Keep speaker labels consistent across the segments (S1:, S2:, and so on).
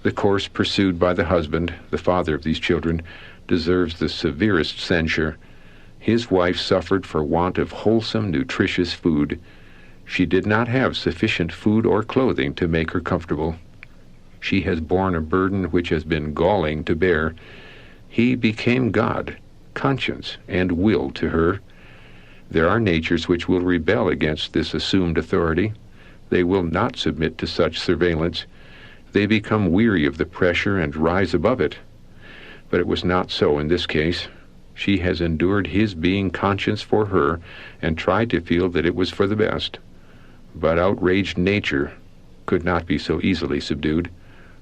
S1: The course pursued by the husband, the father of these children, deserves the severest censure. His wife suffered for want of wholesome, nutritious food. She did not have sufficient food or clothing to make her comfortable. She has borne a burden which has been galling to bear. He became God, conscience, and will to her. There are natures which will rebel against this assumed authority. They will not submit to such surveillance. They become weary of the pressure and rise above it. But it was not so in this case. She has endured his being conscience for her and tried to feel that it was for the best. But outraged nature could not be so easily subdued.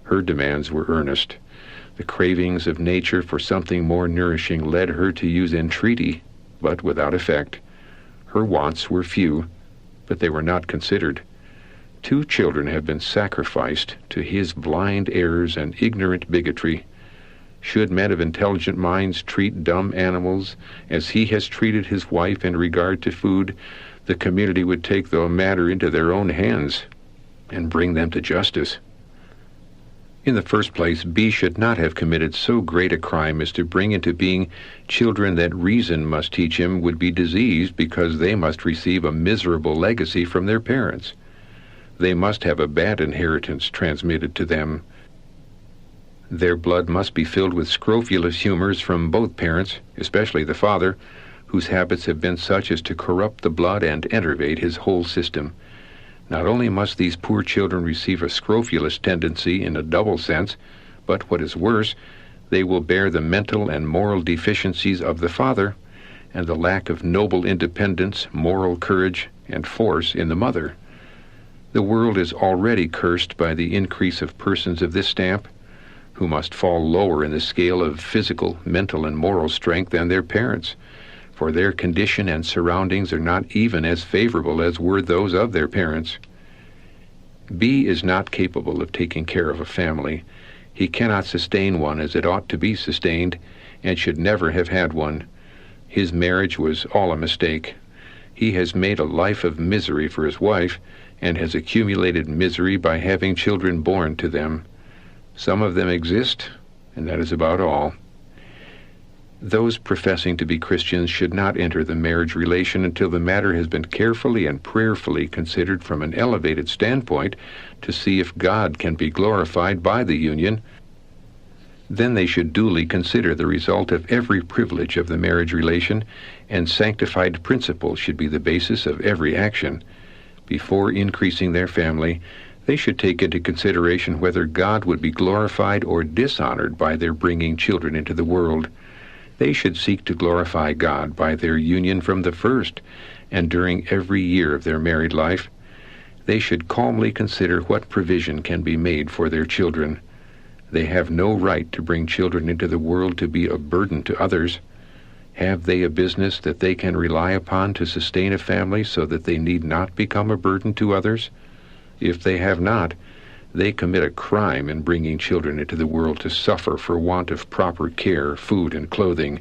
S1: Her demands were earnest. The cravings of nature for something more nourishing led her to use entreaty, but without effect. Her wants were few, but they were not considered. 2 children have been sacrificed to his blind errors and ignorant bigotry. Should men of intelligent minds treat dumb animals as he has treated his wife in regard to food, the community would take the matter into their own hands and bring them to justice. In the first place, B should not have committed so great a crime as to bring into being children that reason must teach him would be diseased because they must receive a miserable legacy from their parents. They must have a bad inheritance transmitted to them. Their blood must be filled with scrofulous humors from both parents, especially the father, whose habits have been such as to corrupt the blood and enervate his whole system. Not only must these poor children receive a scrofulous tendency in a double sense, but what is worse, they will bear the mental and moral deficiencies of the father and the lack of noble independence, moral courage, and force in the mother. The world is already cursed by the increase of persons of this stamp, who must fall lower in the scale of physical, mental, and moral strength than their parents, for their condition and surroundings are not even as favorable as were those of their parents. B is not capable of taking care of a family. He cannot sustain one as it ought to be sustained, and should never have had one. His marriage was all a mistake. He has made a life of misery for his wife, and has accumulated misery by having children born to them. Some of them exist, and that is about all. Those professing to be Christians should not enter the marriage relation until the matter has been carefully and prayerfully considered from an elevated standpoint to see if God can be glorified by the union. Then they should duly consider the result of every privilege of the marriage relation, and sanctified principles should be the basis of every action. Before increasing their family, they should take into consideration whether God would be glorified or dishonored by their bringing children into the world. They should seek to glorify God by their union from the first, and during every year of their married life. They should calmly consider what provision can be made for their children. They have no right to bring children into the world to be a burden to others. Have they a business that they can rely upon to sustain a family so that they need not become a burden to others? If they have not, they commit a crime in bringing children into the world to suffer for want of proper care, food, and clothing.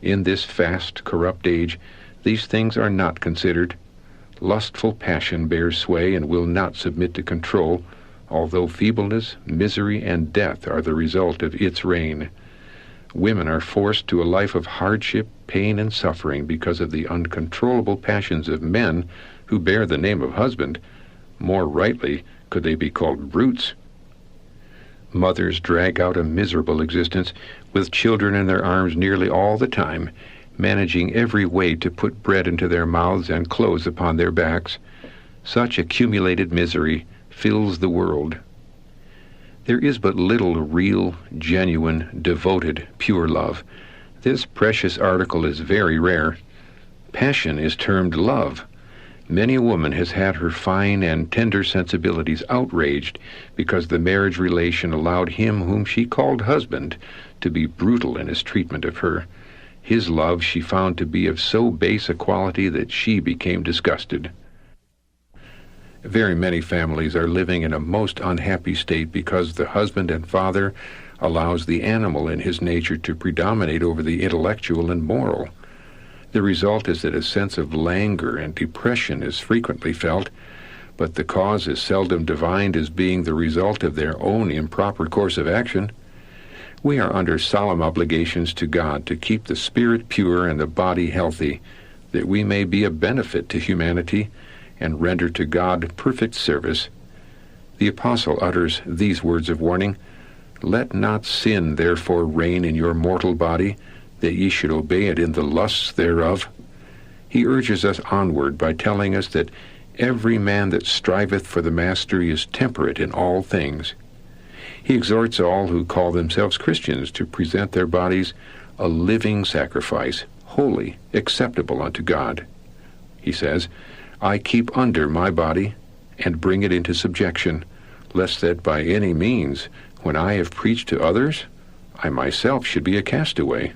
S1: In this fast, corrupt age, these things are not considered. Lustful passion bears sway and will not submit to control, although feebleness, misery, and death are the result of its reign. Women are forced to a life of hardship, pain, and suffering because of the uncontrollable passions of men who bear the name of husband. More rightly could they be called brutes. Mothers drag out a miserable existence, with children in their arms nearly all the time, managing every way to put bread into their mouths and clothes upon their backs. Such accumulated misery fills the world. There is but little real, genuine, devoted, pure love. This precious article is very rare. Passion is termed love. Many a woman has had her fine and tender sensibilities outraged because the marriage relation allowed him whom she called husband to be brutal in his treatment of her. His love she found to be of so base a quality that she became disgusted. Very many families are living in a most unhappy state because the husband and father allows the animal in his nature to predominate over the intellectual and moral. The result is that a sense of languor and depression is frequently felt. but the cause is seldom divined as being the result of their own improper course of action. We are under solemn obligations to God to keep the spirit pure and the body healthy, that we may be a benefit to humanity and render to God perfect service. The apostle utters these words of warning, "Let not sin therefore reign in your mortal body, that ye should obey it in the lusts thereof." He urges us onward by telling us that every man that striveth for the mastery is temperate in all things. He exhorts all who call themselves Christians to present their bodies a living sacrifice, holy, acceptable unto God. He says, "I keep under my body, and bring it into subjection, lest that by any means, when I have preached to others, I myself should be a castaway."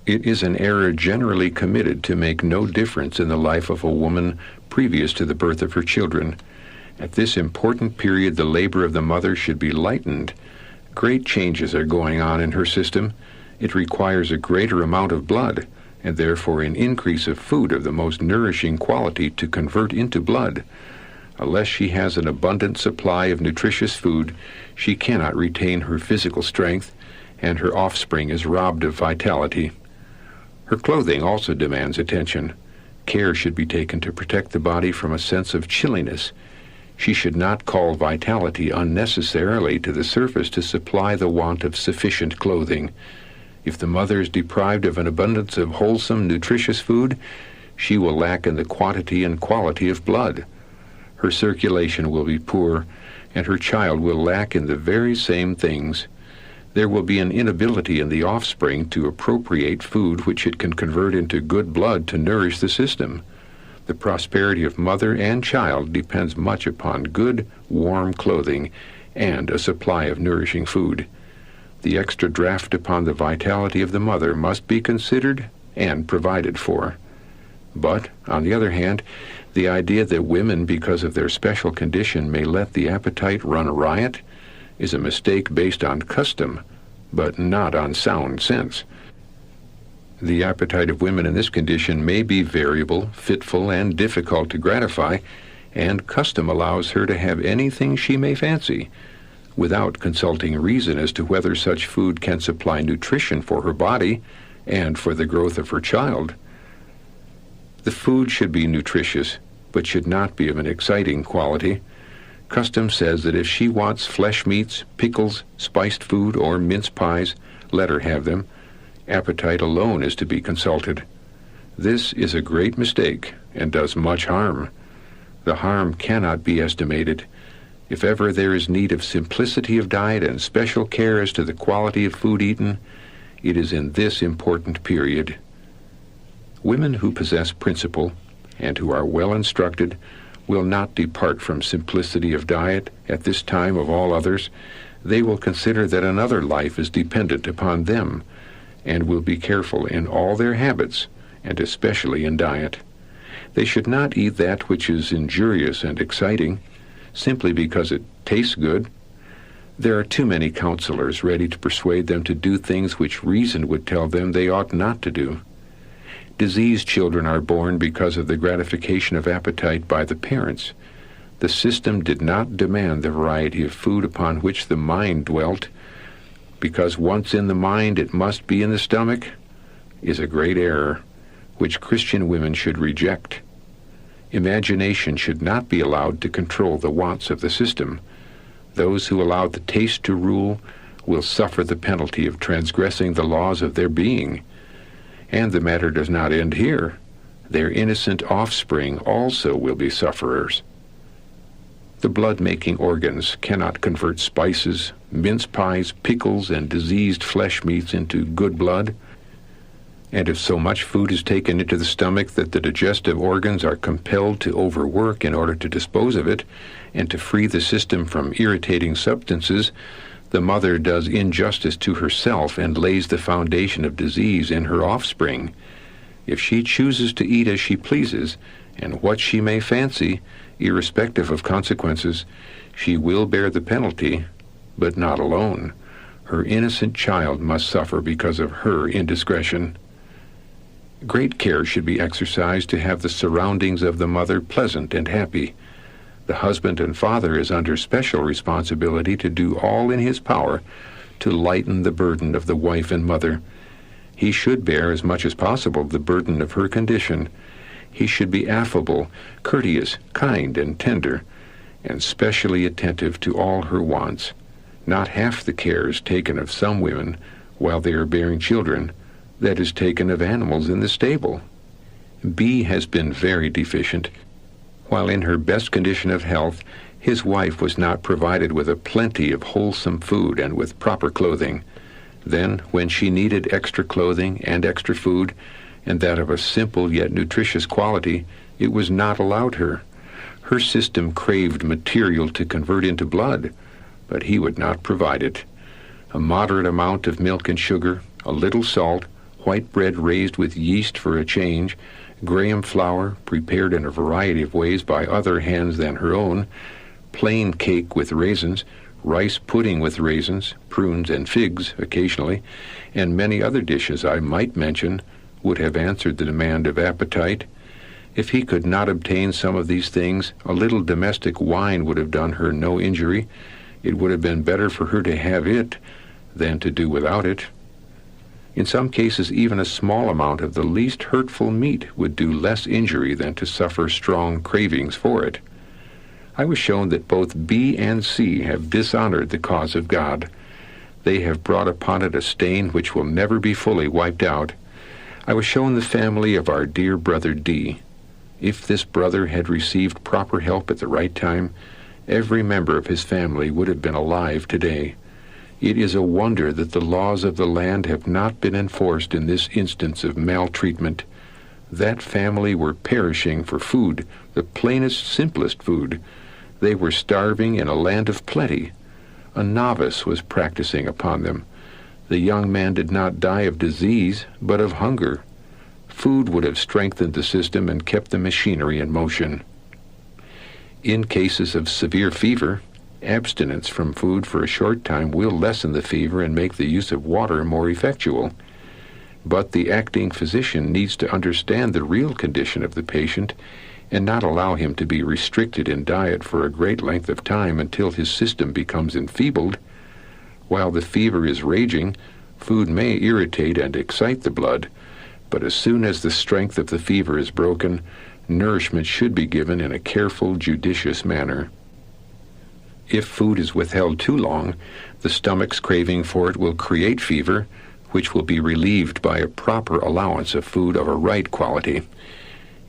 S1: It is an error generally committed to make no difference in the life of a woman previous to the birth of her children. At this important period, the labor of the mother should be lightened. Great changes are going on in her system. It requires a greater amount of blood, and therefore an increase of food of the most nourishing quality to convert into blood. Unless she has an abundant supply of nutritious food, she cannot retain her physical strength, and her offspring is robbed of vitality. Her clothing also demands attention. Care should be taken to protect the body from a sense of chilliness. She should not call vitality unnecessarily to the surface to supply the want of sufficient clothing. If the mother is deprived of an abundance of wholesome, nutritious food, she will lack in the quantity and quality of blood. Her circulation will be poor, and her child will lack in the very same things. There will be an inability in the offspring to appropriate food which it can convert into good blood to nourish the system. The prosperity of mother and child depends much upon good, warm clothing and a supply of nourishing food. The extra draft upon the vitality of the mother must be considered and provided for. But, on the other hand, the idea that women, because of their special condition, may let the appetite run riot is a mistake based on custom, but not on sound sense. The appetite of women in this condition may be variable, fitful, and difficult to gratify, and custom allows her to have anything she may fancy, without consulting reason as to whether such food can supply nutrition for her body and for the growth of her child. The food should be nutritious, but should not be of an exciting quality. Custom says that if she wants flesh meats, pickles, spiced food, or mince pies, let her have them. Appetite alone is to be consulted. This is a great mistake and does much harm. The harm cannot be estimated. If ever there is need of simplicity of diet and special care as to the quality of food eaten, it is in this important period. Women who possess principle and who are well instructed will not depart from simplicity of diet at this time of all others. They will consider that another life is dependent upon them, and will be careful in all their habits, and especially in diet. They should not eat that which is injurious and exciting, simply because it tastes good. There are too many counselors ready to persuade them to do things which reason would tell them they ought not to do. Diseased children are born because of the gratification of appetite by the parents. The system did not demand the variety of food upon which the mind dwelt. Because once in the mind it must be in the stomach, is a great error, which Christian women should reject. Imagination should not be allowed to control the wants of the system. Those who allow the taste to rule will suffer the penalty of transgressing the laws of their being. And the matter does not end here. Their innocent offspring also will be sufferers. The blood-making organs cannot convert spices, mince pies, pickles, and diseased flesh meats into good blood. And if so much food is taken into the stomach that the digestive organs are compelled to overwork in order to dispose of it and to free the system from irritating substances, the mother does injustice to herself and lays the foundation of disease in her offspring. If she chooses to eat as she pleases, and what she may fancy, irrespective of consequences, she will bear the penalty, but not alone. Her innocent child must suffer because of her indiscretion. Great care should be exercised to have the surroundings of the mother pleasant and happy. The husband and father is under special responsibility to do all in his power to lighten the burden of the wife and mother. He should bear as much as possible the burden of her condition. He should be affable, courteous, kind, and tender, and specially attentive to all her wants. Not half the care is taken of some women while they are bearing children that is taken of animals in the stable. B has been very deficient. While in her best condition of health, his wife was not provided with a plenty of wholesome food and with proper clothing. Then, when she needed extra clothing and extra food, and that of a simple yet nutritious quality, it was not allowed her. Her system craved material to convert into blood, but he would not provide it. A moderate amount of milk and sugar, a little salt, white bread raised with yeast for a change, graham flour prepared in a variety of ways by other hands than her own, plain cake with raisins, rice pudding with raisins, prunes and figs occasionally, and many other dishes I might mention, would have answered the demand of appetite. If he could not obtain some of these things, a little domestic wine would have done her no injury. It would have been better for her to have it than to do without it. In some cases, even a small amount of the least hurtful meat would do less injury than to suffer strong cravings for it. I was shown that both B and C have dishonored the cause of God. They have brought upon it a stain which will never be fully wiped out. I was shown the family of our dear brother D. If this brother had received proper help at the right time, every member of his family would have been alive today. It is a wonder that the laws of the land have not been enforced in this instance of maltreatment. That family were perishing for food, the plainest, simplest food. They were starving in a land of plenty. A novice was practicing upon them. The young man did not die of disease, but of hunger. Food would have strengthened the system and kept the machinery in motion. In cases of severe fever, abstinence from food for a short time will lessen the fever and make the use of water more effectual. But the acting physician needs to understand the real condition of the patient and not allow him to be restricted in diet for a great length of time until his system becomes enfeebled. While the fever is raging, food may irritate and excite the blood, but as soon as the strength of the fever is broken, nourishment should be given in a careful, judicious manner. If food is withheld too long, the stomach's craving for it will create fever, which will be relieved by a proper allowance of food of a right quality.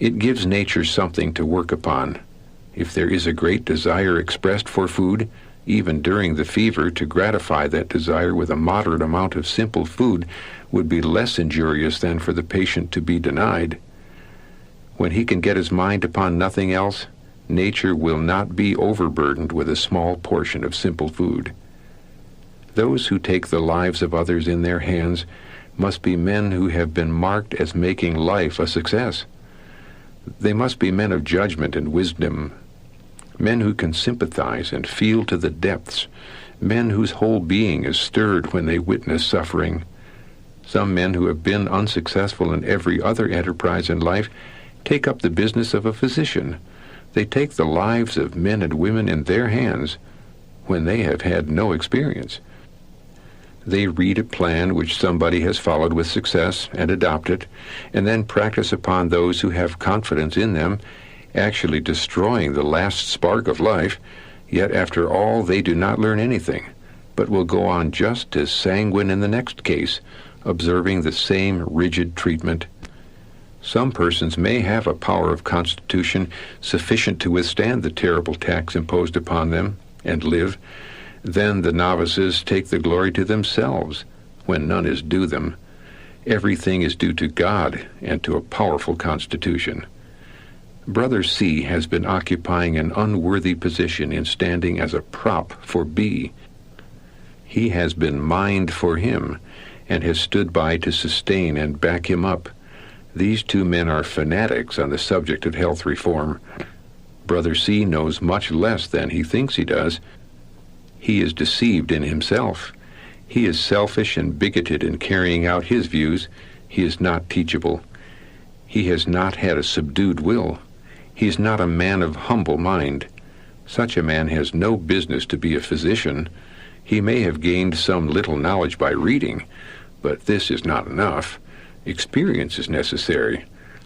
S1: It gives nature something to work upon. If there is a great desire expressed for food, even during the fever, to gratify that desire with a moderate amount of simple food would be less injurious than for the patient to be denied. When he can get his mind upon nothing else, nature will not be overburdened with a small portion of simple food. Those who take the lives of others in their hands must be men who have been marked as making life a success. They must be men of judgment and wisdom, men who can sympathize and feel to the depths, men whose whole being is stirred when they witness suffering. Some men who have been unsuccessful in every other enterprise in life take up the business of a physician. They take the lives of men and women in their hands when they have had no experience. They read a plan which somebody has followed with success and adopt it, and then practice upon those who have confidence in them, actually destroying the last spark of life, yet after all they do not learn anything, but will go on just as sanguine in the next case, observing the same rigid treatment. Some persons may have a power of constitution sufficient to withstand the terrible tax imposed upon them and live. Then the novices take the glory to themselves, when none is due them. Everything is due to God and to a powerful constitution. Brother C has been occupying an unworthy position in standing as a prop for B. He has been mined for him and has stood by to sustain and back him up. These two men are fanatics on the subject of health reform. Brother C knows much less than he thinks he does. He is deceived in himself. He is selfish and bigoted in carrying out his views. He is not teachable. He has not had a subdued will. He is not a man of humble mind. Such a man has no business to be a physician. He may have gained some little knowledge by reading, but this is not enough. Experience is necessary.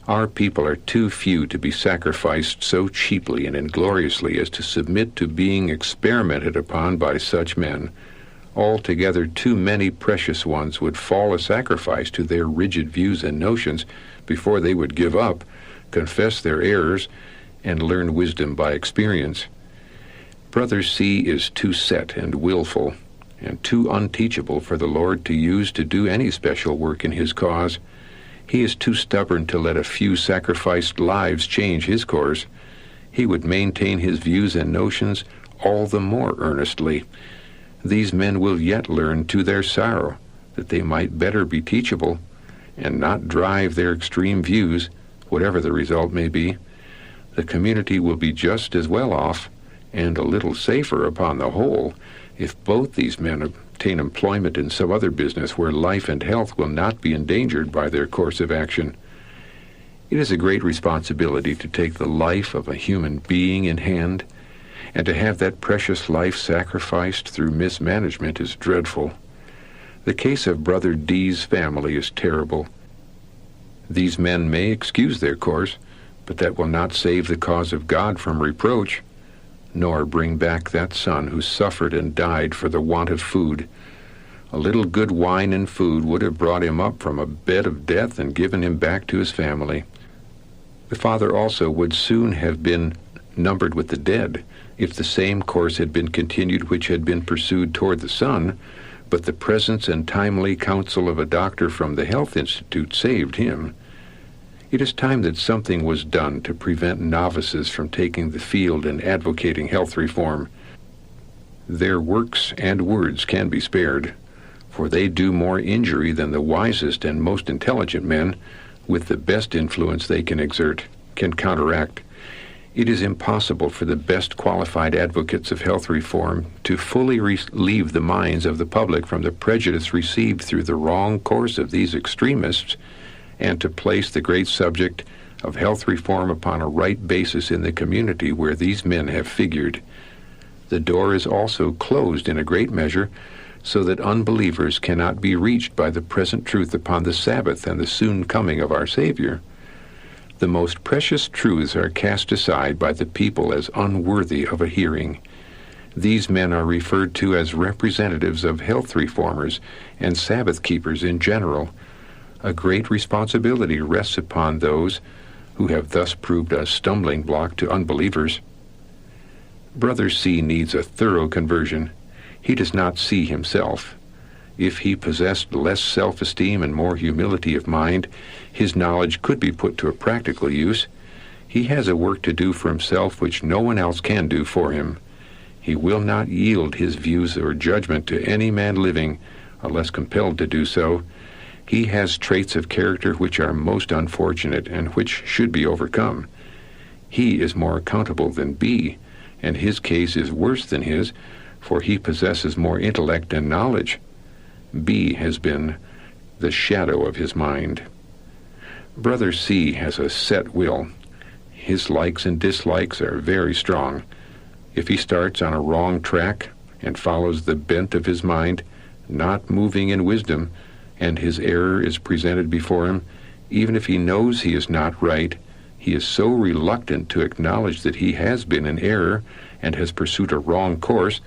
S1: Our people are too few to be sacrificed so cheaply and ingloriously as to submit to being experimented upon by such men. Altogether too many precious ones would fall a sacrifice to their rigid views and notions before they would give up, confess their errors, and learn wisdom by experience. Brother C is too set and willful, and too unteachable for the Lord to use to do any special work in his cause. He is too stubborn to let a few sacrificed lives change his course. He would maintain his views and notions all the more earnestly. These men will yet learn to their sorrow that they might better be teachable and not drive their extreme views, whatever the result may be. The community will be just as well off and a little safer upon the whole if both these men obtain employment in some other business where life and health will not be endangered by their course of action. It is a great responsibility to take the life of a human being in hand, and to have that precious life sacrificed through mismanagement is dreadful. The case of Brother D's family is terrible. These men may excuse their course, but that will not save the cause of God from reproach, nor bring back that son who suffered and died for the want of food. A little good wine and food would have brought him up from a bed of death and given him back to his family. The father also would soon have been numbered with the dead if the same course had been continued which had been pursued toward the son, but the presence and timely counsel of a doctor from the Health Institute saved him. It is time that something was done to prevent novices from taking the field and advocating health reform. Their works and words can be spared, for they do more injury than the wisest and most intelligent men, with the best influence they can exert, can counteract. It is impossible for the best qualified advocates of health reform to fully relieve the minds of the public from the prejudice received through the wrong course of these extremists, and to place the great subject of health reform upon a right basis in the community where these men have figured. The door is also closed in a great measure, so that unbelievers cannot be reached by the present truth upon the Sabbath and the soon coming of our Savior. The most precious truths are cast aside by the people as unworthy of a hearing. These men are referred to as representatives of health reformers and Sabbath keepers in general. A great responsibility rests upon those who have thus proved a stumbling block to unbelievers. Brother C needs a thorough conversion. He does not see himself. If he possessed less self-esteem and more humility of mind, his knowledge could be put to a practical use. He has a work to do for himself which no one else can do for him. He will not yield his views or judgment to any man living, unless compelled to do so. He has traits of character which are most unfortunate and which should be overcome. He is more accountable than B, and his case is worse than his, for he possesses more intellect and knowledge. B has been the shadow of his mind. Brother C has a set will. His likes and dislikes are very strong. If he starts on a wrong track and follows the bent of his mind, not moving in wisdom, and his error is presented before him, even if he knows he is not right, he is so reluctant to acknowledge that he has been in error and has pursued a wrong course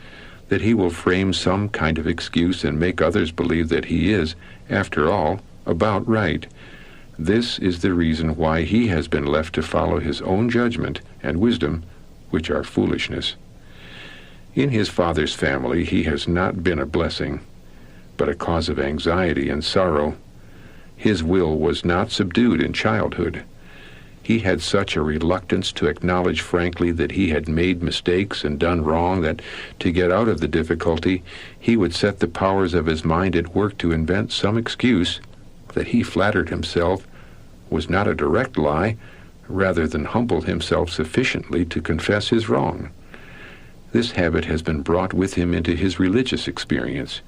S1: that he will frame some kind of excuse and make others believe that he is, after all, about right. This is the reason why he has been left to follow his own judgment and wisdom, which are foolishness. In his father's family he has not been a blessing, but a cause of anxiety and sorrow. His will was not subdued in childhood. He had such a reluctance to acknowledge frankly that he had made mistakes and done wrong that, to get out of the difficulty, he would set the powers of his mind at work to invent some excuse that he flattered himself was not a direct lie, rather than humble himself sufficiently to confess his wrong. This habit has been brought with him into his religious experience.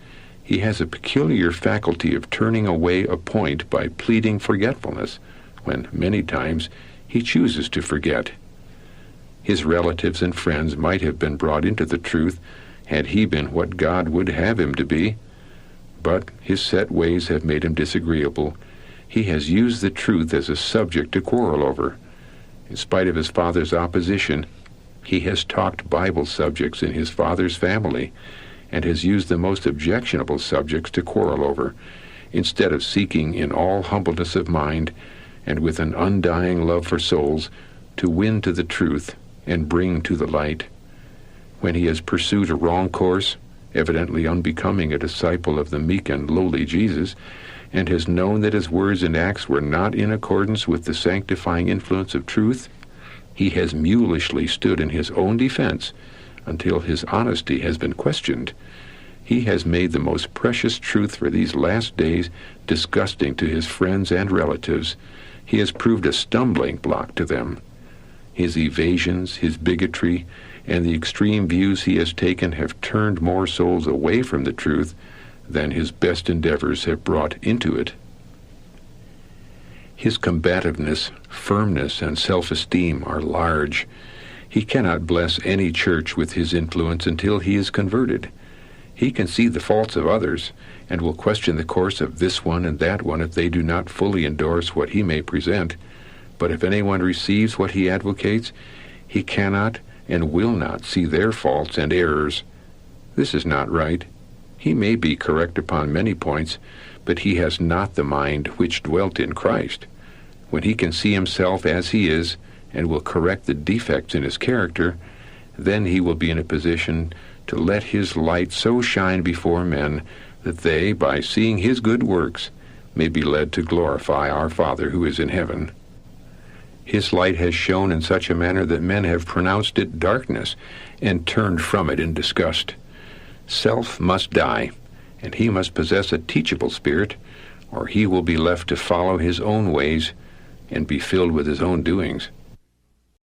S1: He has a peculiar faculty of turning away a point by pleading forgetfulness, when many times he chooses to forget. His relatives and friends might have been brought into the truth had he been what God would have him to be, but his set ways have made him disagreeable. He has used the truth as a subject to quarrel over. In spite of his father's opposition, he has talked Bible subjects in his father's family and has used the most objectionable subjects to quarrel over, instead of seeking in all humbleness of mind and with an undying love for souls to win to the truth and bring to the light. When he has pursued a wrong course, evidently unbecoming a disciple of the meek and lowly Jesus, and has known that his words and acts were not in accordance with the sanctifying influence of truth, he has mulishly stood in his own defense until his honesty has been questioned. He has made the most precious truth for these last days disgusting to his friends and relatives. He has proved a stumbling block to them. His evasions, his bigotry, and the extreme views he has taken have turned more souls away from the truth than his best endeavors have brought into it. His combativeness, firmness, and self-esteem are large. He cannot bless any church with his influence until he is converted. He can see the faults of others, and will question the course of this one and that one if they do not fully endorse what he may present. But if anyone receives what he advocates, he cannot and will not see their faults and errors. This is not right. He may be correct upon many points, but he has not the mind which dwelt in Christ. When he can see himself as he is, and will correct the defects in his character, then he will be in a position to let his light so shine before men that they, by seeing his good works, may be led to glorify our Father who is in heaven. His light has shone in such a manner that men have pronounced it darkness and turned from it in disgust. Self must die, and he must possess a teachable spirit, or he will be left to follow his own ways and be filled with his own doings.